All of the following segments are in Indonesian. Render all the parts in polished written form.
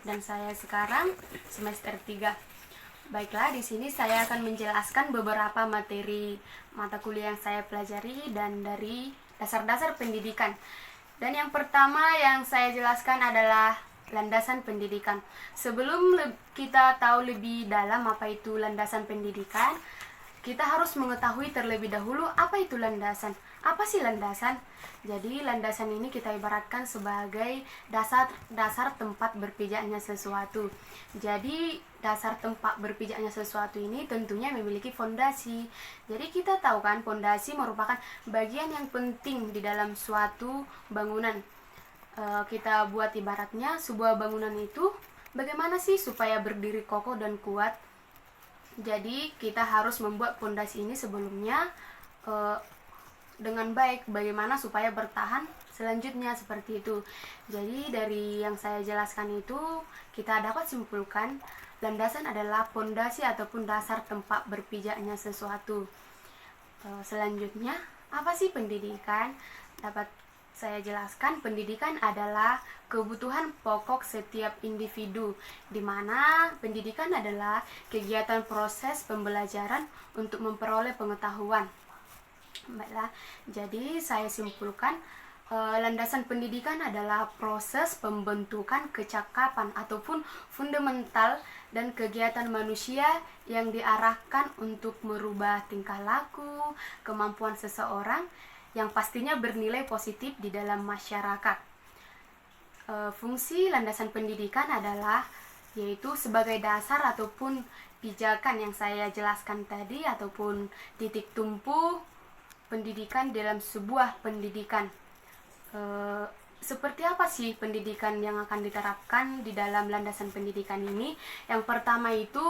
dan saya sekarang semester 3. Baiklah, di sini saya akan menjelaskan beberapa materi mata kuliah yang saya pelajari dan dari dasar-dasar pendidikan. Dan yang pertama yang saya jelaskan adalah landasan pendidikan. Sebelum kita tahu lebih dalam apa itu landasan pendidikan, kita harus mengetahui terlebih dahulu apa itu landasan. Apa sih landasan? Jadi landasan ini kita ibaratkan sebagai dasar tempat berpijaknya sesuatu. Jadi dasar tempat berpijaknya sesuatu ini tentunya memiliki fondasi. Jadi kita tahu kan, fondasi merupakan bagian yang penting di dalam suatu bangunan. Kita buat ibaratnya sebuah bangunan itu bagaimana sih supaya berdiri kokoh dan kuat. Jadi kita harus membuat fondasi ini sebelumnya dengan baik, bagaimana supaya bertahan selanjutnya, seperti itu. Jadi dari yang saya jelaskan itu kita dapat simpulkan landasan adalah fondasi ataupun dasar tempat berpijaknya sesuatu. Selanjutnya, apa sih pendidikan? Dapat saya jelaskan, pendidikan adalah kebutuhan pokok setiap individu, di mana pendidikan adalah kegiatan proses pembelajaran untuk memperoleh pengetahuan. Baiklah, jadi saya simpulkan, landasan pendidikan adalah proses pembentukan kecakapan ataupun fundamental dan kegiatan manusia yang diarahkan untuk merubah tingkah laku, kemampuan seseorang yang pastinya bernilai positif di dalam masyarakat. Fungsi landasan pendidikan adalah yaitu sebagai dasar ataupun pijakan yang saya jelaskan tadi, ataupun titik tumpu pendidikan dalam sebuah pendidikan. Seperti apa sih pendidikan yang akan diterapkan di dalam landasan pendidikan ini? Yang pertama itu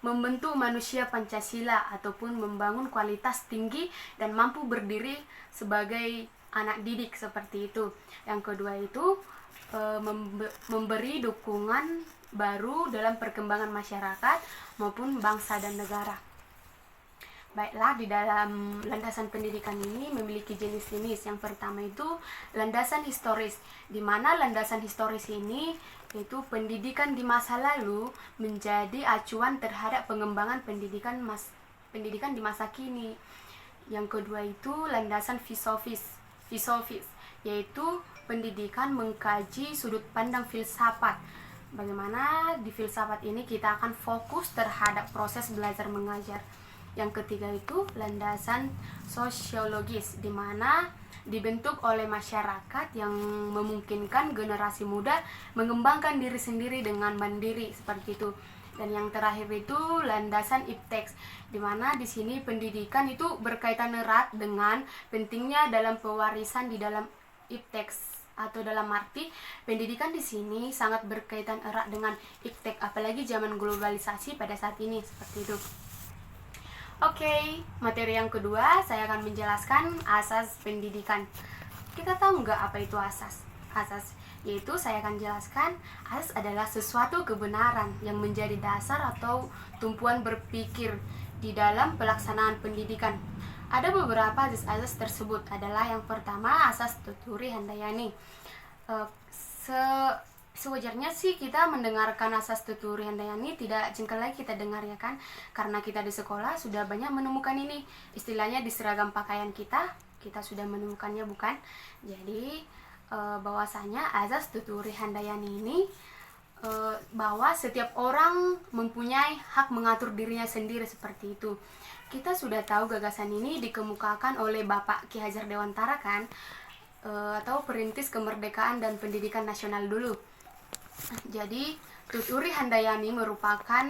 membentuk manusia Pancasila ataupun membangun kualitas tinggi dan mampu berdiri sebagai anak didik, seperti itu. Yang kedua itu memberi dukungan baru dalam perkembangan masyarakat maupun bangsa dan negara. Baiklah, di dalam landasan pendidikan ini memiliki jenis-jenis. Yang pertama itu landasan historis, di mana landasan historis ini yaitu pendidikan di masa lalu menjadi acuan terhadap pengembangan pendidikan di masa kini. Yang kedua itu landasan filosofis, yaitu pendidikan mengkaji sudut pandang filsafat. Bagaimana di filsafat ini kita akan fokus terhadap proses belajar mengajar. Yang ketiga itu landasan sosiologis, di mana dibentuk oleh masyarakat yang memungkinkan generasi muda mengembangkan diri sendiri dengan mandiri, seperti itu. Dan yang terakhir itu landasan ipteks, di mana di sini pendidikan itu berkaitan erat dengan pentingnya dalam pewarisan di dalam ipteks, atau dalam arti pendidikan di sini sangat berkaitan erat dengan iptek, apalagi zaman globalisasi pada saat ini, seperti itu. Oke, materi yang kedua saya akan menjelaskan asas pendidikan. Kita tahu nggak apa itu asas? Asas yaitu saya akan jelaskan, asas adalah sesuatu kebenaran yang menjadi dasar atau tumpuan berpikir di dalam pelaksanaan pendidikan. Ada beberapa asas tersebut, adalah yang pertama asas Tuturi Handayani. Sewajarnya sih kita mendengarkan asas Tuturi Handayani, tidak jengkel lagi kita dengar, ya kan? Karena kita di sekolah sudah banyak menemukan ini, istilahnya di seragam pakaian kita sudah menemukannya, bukan? Jadi bahwasanya asas Tuturi Handayani ini bahwa setiap orang mempunyai hak mengatur dirinya sendiri, seperti itu. Kita sudah tahu gagasan ini dikemukakan oleh Bapak Ki Hajar Dewantara kan, atau perintis kemerdekaan dan pendidikan nasional dulu. Jadi Tuturi Handayani merupakan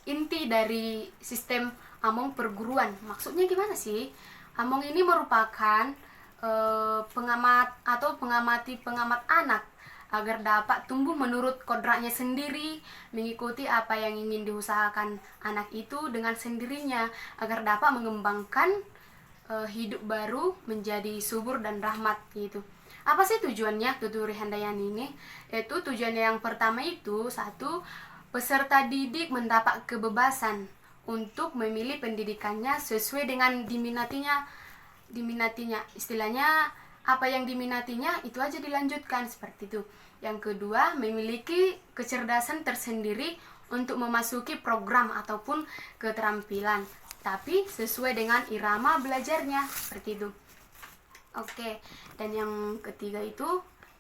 inti dari sistem Among perguruan. Maksudnya gimana sih? Among ini merupakan pengamati anak agar dapat tumbuh menurut kodratnya sendiri, mengikuti apa yang ingin diusahakan anak itu dengan sendirinya, agar dapat mengembangkan hidup baru menjadi subur dan rahmat, gitu. Apa sih tujuannya Tuturi Handayani ini? Itu tujuannya yang pertama itu, satu, peserta didik mendapat kebebasan untuk memilih pendidikannya sesuai dengan diminatinya. Istilahnya apa yang diminatinya itu aja dilanjutkan, seperti itu. Yang kedua, memiliki kecerdasan tersendiri untuk memasuki program ataupun keterampilan, tapi sesuai dengan irama belajarnya, seperti itu. Oke, dan yang ketiga itu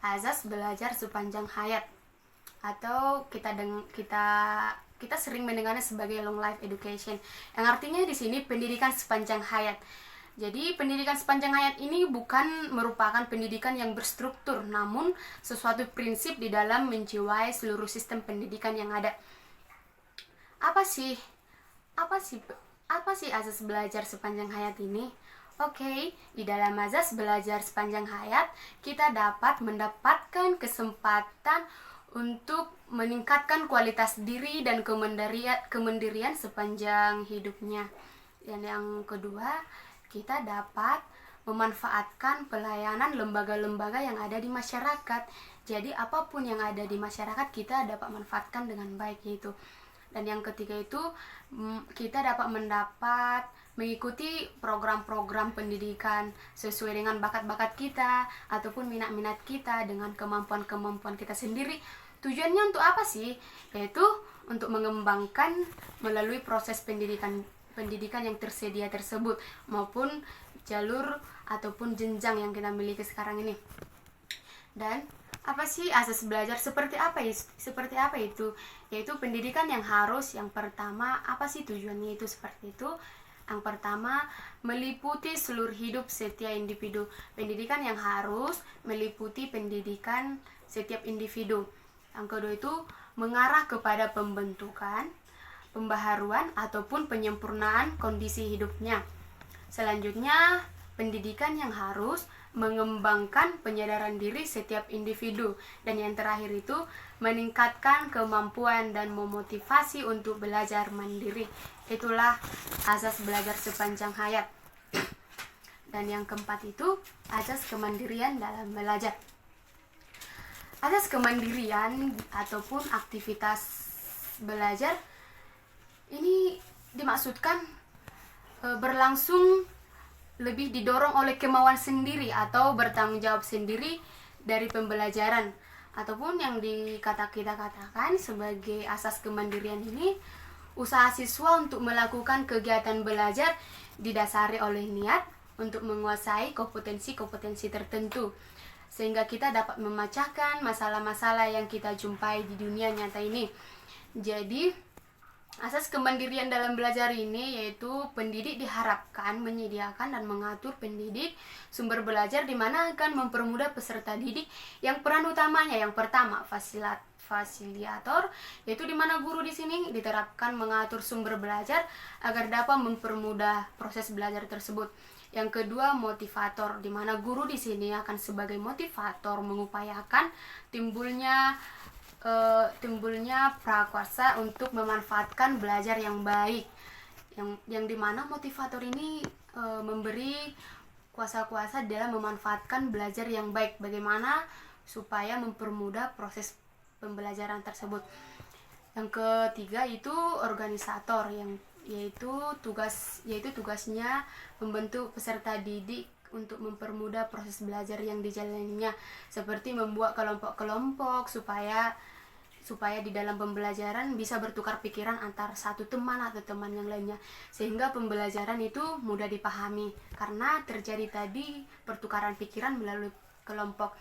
azas belajar sepanjang hayat, atau kita sering mendengarnya sebagai long life education, yang artinya di sini pendidikan sepanjang hayat. Jadi pendidikan sepanjang hayat ini bukan merupakan pendidikan yang berstruktur, namun sesuatu prinsip di dalam menjiwai seluruh sistem pendidikan yang ada. Apa sih azas belajar sepanjang hayat ini? Oke, di dalam azas belajar sepanjang hayat, kita dapat mendapatkan kesempatan untuk meningkatkan kualitas diri dan kemandirian sepanjang hidupnya. Dan yang kedua, kita dapat memanfaatkan pelayanan lembaga-lembaga yang ada di masyarakat. Jadi apapun yang ada di masyarakat kita dapat manfaatkan dengan baik gitu. Dan yang ketiga itu kita dapat mengikuti program-program pendidikan sesuai dengan bakat-bakat kita ataupun minat-minat kita dengan kemampuan-kemampuan kita sendiri. Tujuannya untuk apa sih? Yaitu untuk mengembangkan melalui proses pendidikan yang tersedia tersebut maupun jalur ataupun jenjang yang kita miliki sekarang ini. Dan apa sih asas belajar seperti apa itu? Yaitu pendidikan yang harus, yang pertama apa sih tujuannya itu seperti itu? Yang pertama, meliputi seluruh hidup setiap individu. Pendidikan yang harus meliputi pendidikan setiap individu. Yang kedua itu mengarah kepada pembentukan, pembaharuan ataupun penyempurnaan kondisi hidupnya. Selanjutnya, pendidikan yang harus mengembangkan penyadaran diri setiap individu. Dan yang terakhir itu meningkatkan kemampuan dan memotivasi untuk belajar mandiri. Itulah azas belajar sepanjang hayat. Dan yang keempat itu azas kemandirian dalam belajar. Azas kemandirian ataupun aktivitas belajar ini dimaksudkan berlangsung lebih didorong oleh kemauan sendiri atau bertanggung jawab sendiri dari pembelajaran, ataupun yang kita katakan sebagai asas kemandirian ini usaha siswa untuk melakukan kegiatan belajar didasari oleh niat untuk menguasai kompetensi tertentu, sehingga kita dapat memecahkan masalah-masalah yang kita jumpai di dunia nyata ini. Jadi asas kemandirian dalam belajar ini yaitu pendidik diharapkan menyediakan dan mengatur pendidik sumber belajar di mana akan mempermudah peserta didik yang peran utamanya yang pertama fasilitator, yaitu di mana guru di sini diterapkan mengatur sumber belajar agar dapat mempermudah proses belajar tersebut. Yang kedua, motivator, di mana guru di sini akan sebagai motivator mengupayakan timbulnya prakuasa untuk memanfaatkan belajar yang baik, yang dimana motivator ini memberi kuasa-kuasa dalam memanfaatkan belajar yang baik, bagaimana supaya mempermudah proses pembelajaran tersebut. Yang ketiga itu organisator, yaitu tugasnya membentuk peserta didik untuk mempermudah proses belajar yang dijalaninya, seperti membuat kelompok-kelompok supaya di dalam pembelajaran bisa bertukar pikiran antar satu teman atau teman yang lainnya, sehingga pembelajaran itu mudah dipahami karena terjadi tadi pertukaran pikiran melalui kelompok.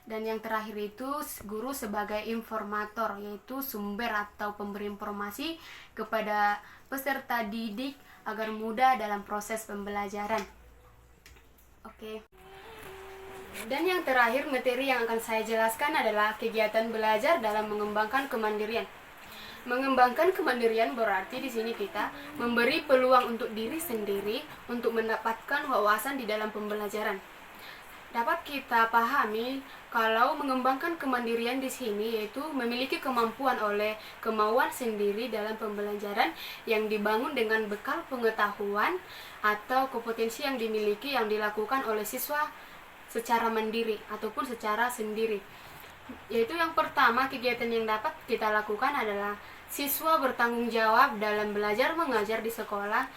Dan yang terakhir itu guru sebagai informator, yaitu sumber atau pemberi informasi kepada peserta didik agar mudah dalam proses pembelajaran. Oke. Dan yang terakhir, materi yang akan saya jelaskan adalah kegiatan belajar dalam mengembangkan kemandirian. Mengembangkan kemandirian berarti di sini kita memberi peluang untuk diri sendiri untuk mendapatkan wawasan di dalam pembelajaran. Dapat kita pahami kalau mengembangkan kemandirian di sini yaitu memiliki kemampuan oleh kemauan sendiri dalam pembelajaran yang dibangun dengan bekal pengetahuan atau kompetensi yang dimiliki yang dilakukan oleh siswa secara mandiri ataupun secara sendiri. Yaitu yang pertama, kegiatan yang dapat kita lakukan adalah siswa bertanggung jawab dalam belajar mengajar di sekolah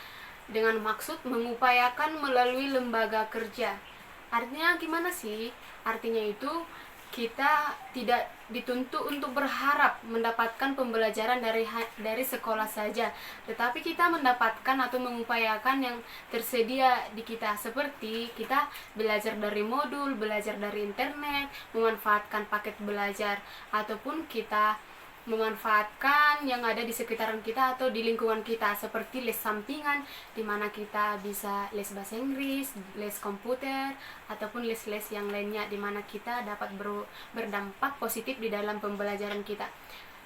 dengan maksud mengupayakan melalui lembaga kerja. Artinya gimana sih? Artinya itu kita tidak dituntut untuk berharap mendapatkan pembelajaran dari sekolah saja, tetapi kita mendapatkan atau mengupayakan yang tersedia di kita, seperti kita belajar dari modul, belajar dari internet, memanfaatkan paket belajar, ataupun kita memanfaatkan yang ada di sekitaran kita atau di lingkungan kita, seperti les sampingan di mana kita bisa les bahasa Inggris, les komputer, ataupun les-les yang lainnya di mana kita dapat berdampak positif di dalam pembelajaran kita.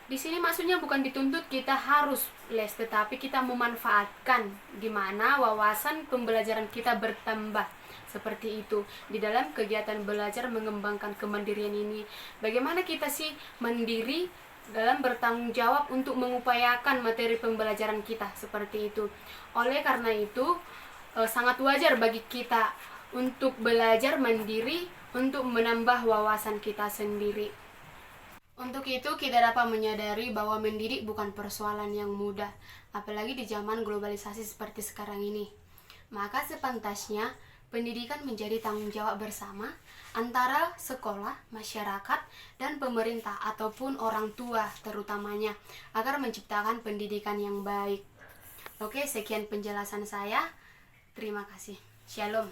Di sini maksudnya bukan dituntut kita harus les, tetapi kita memanfaatkan di mana wawasan pembelajaran kita bertambah. Seperti itu di dalam kegiatan belajar mengembangkan kemandirian ini. Bagaimana kita sih mandiri dalam bertanggung jawab untuk mengupayakan materi pembelajaran kita, seperti itu. Oleh karena itu sangat wajar bagi kita untuk belajar mandiri untuk menambah wawasan kita sendiri. Untuk itu kita dapat menyadari bahwa mendidik bukan persoalan yang mudah, apalagi di zaman globalisasi seperti sekarang ini. Maka sepantasnya pendidikan menjadi tanggung jawab bersama antara sekolah, masyarakat, dan pemerintah ataupun orang tua terutamanya, agar menciptakan pendidikan yang baik. Oke, sekian penjelasan saya. Terima kasih. Shalom.